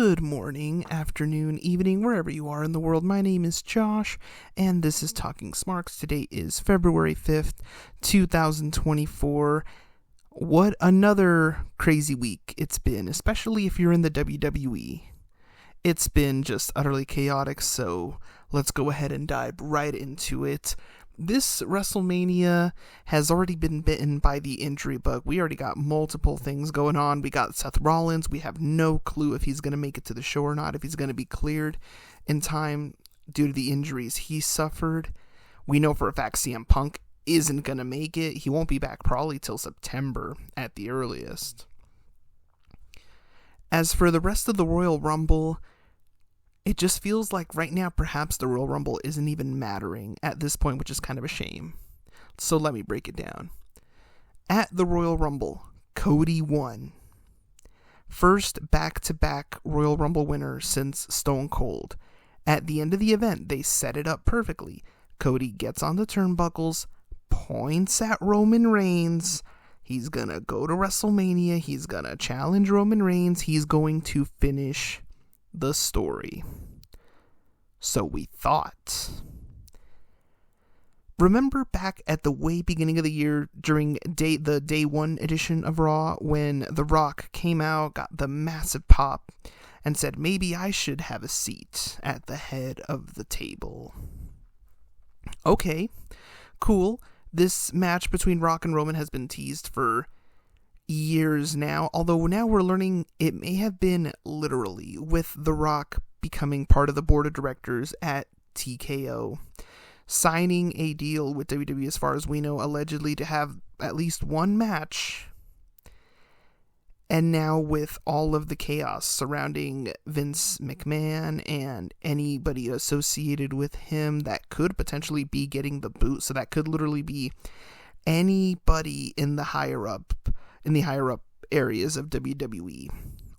Good morning, afternoon, evening, wherever you are in the world. My name is Josh, and this is Talking Smarks. Today is February 5th, 2024. What another crazy week it's been, especially if you're in the WWE. It's been just utterly chaotic, so let's go ahead and dive right into it. This Wrestlemania has already been bitten by the injury bug. We already got multiple things going on. We got Seth Rollins. We have no clue if he's going to make it to the show or not, if he's going to be cleared in time due to the injuries he suffered. We know for a fact CM Punk isn't going to make it. He won't be back probably till September at the earliest. As for the rest of the Royal Rumble, it just feels like right now perhaps the Royal Rumble isn't even mattering at this point, which is kind of a shame. So let me break it down. At the Royal Rumble, Cody won. First back-to-back Royal Rumble winner since Stone Cold. At the end of the event, they set it up perfectly. Cody gets on the turnbuckles, points at Roman Reigns. He's gonna go to WrestleMania. He's gonna challenge Roman Reigns. He's going to finish the story. So we thought. Remember back at the way beginning of the year during the day one edition of Raw when The Rock came out, got the massive pop, and said maybe I should have a seat at the head of the table. Okay, cool. This match between Rock and Roman has been teased for years now, although now we're learning it may have been literally, with The Rock becoming part of the board of directors at TKO, signing a deal with WWE as far as we know, allegedly to have at least one match, and now with all of the chaos surrounding Vince McMahon and anybody associated with him that could potentially be getting the boot, so that could literally be anybody in the higher up areas of WWE,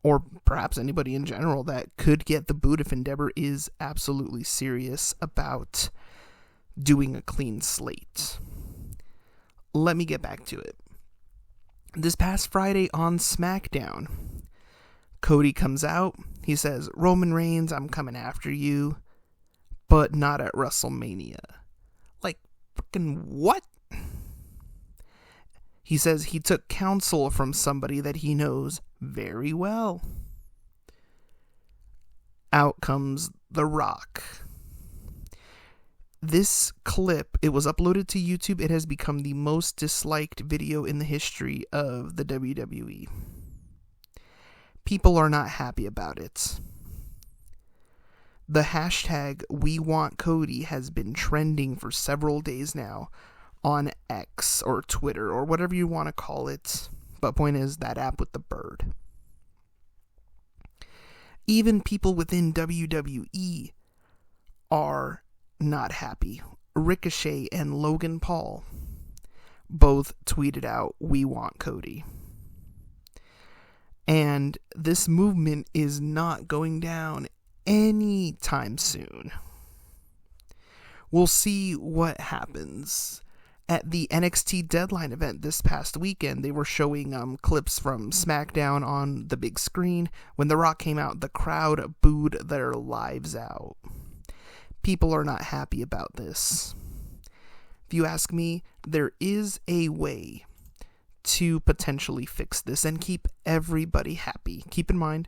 or perhaps anybody in general that could get the boot if Endeavor is absolutely serious about doing a clean slate. Let me get back to it. This past Friday on SmackDown, Cody comes out. He says, Roman Reigns, I'm coming after you, but not at WrestleMania. Like, fucking what? He says he took counsel from somebody that he knows very well. Out comes The Rock. This clip, it was uploaded to YouTube. It has become the most disliked video in the history of the WWE. People are not happy about it. The hashtag #WeWantCody has been trending for several days now on X or Twitter or whatever you want to call it. But point is, that app with the bird. Even people within WWE are not happy. Ricochet and Logan Paul both tweeted out, "We want Cody." And this movement is not going down anytime soon. We'll see what happens. At the NXT Deadline event this past weekend, they were showing clips from SmackDown on the big screen. When The Rock came out, the crowd booed their lives out. People are not happy about this. If you ask me, there is a way to potentially fix this and keep everybody happy. Keep in mind,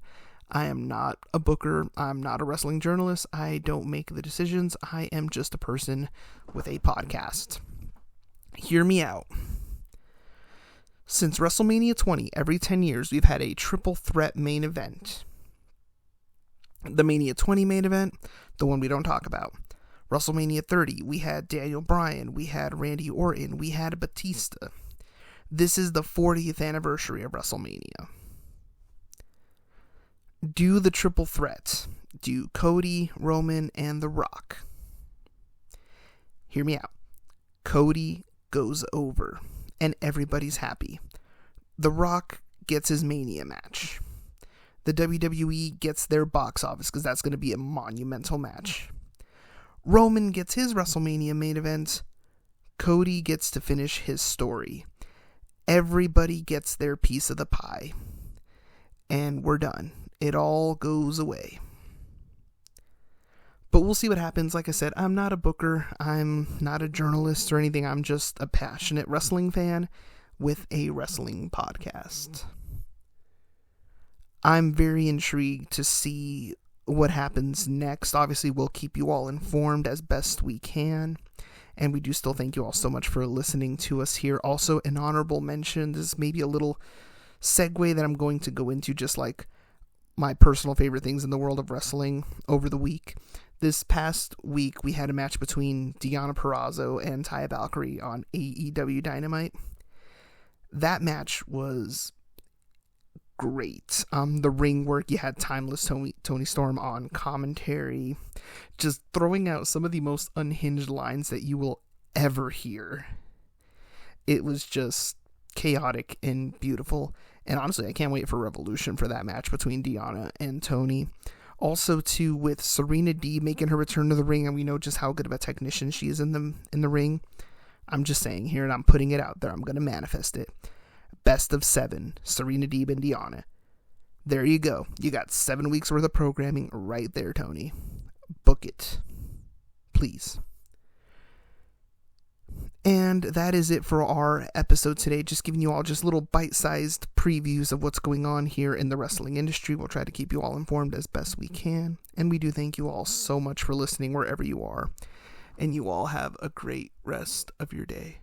I am not a booker. I'm not a wrestling journalist. I don't make the decisions. I am just a person with a podcast. Hear me out. Since WrestleMania 20, every 10 years, we've had a triple threat main event. The Mania 20 main event, the one we don't talk about. WrestleMania 30, we had Daniel Bryan, we had Randy Orton, we had Batista. This is the 40th anniversary of WrestleMania. Do the triple threat. Do Cody, Roman, and The Rock. Hear me out. Cody goes over, and everybody's happy. The Rock gets his Mania match. The WWE gets their box office, because that's going to be a monumental match. Roman gets his WrestleMania main event. Cody gets to finish his story. Everybody gets their piece of the pie. And we're done. it all goes away. But we'll see what happens. Like I said, I'm not a booker, I'm not a journalist or anything. I'm just a passionate wrestling fan with a wrestling podcast. I'm very intrigued to see what happens next. Obviously, we'll keep you all informed as best we can. And we do still thank you all so much for listening to us here. Also, an honorable mention. This is maybe a little segue that I'm going to go into, just like my personal favorite things in the world of wrestling over the week. This past week, we had a match between Deonna Purrazzo and Taya Valkyrie on AEW Dynamite. That match was great. The ring work, you had Timeless Tony Storm on commentary, just throwing out some of the most unhinged lines that you will ever hear. It was just chaotic and beautiful. And honestly, I can't wait for Revolution for that match between Deonna and Tony. Also, too, with Serena Deeb making her return to the ring, and we know just how good of a technician she is in the ring. I'm just saying here, and I'm putting it out there. I'm going to manifest it. Best of 7, Serena Deeb and Deonna. There you go. You got 7 weeks worth of programming right there, Tony. Book it. Please. And that is it for our episode today. Just giving you all just little bite-sized previews of what's going on here in the wrestling industry. We'll try to keep you all informed as best we can. And we do thank you all so much for listening wherever you are. And you all have a great rest of your day.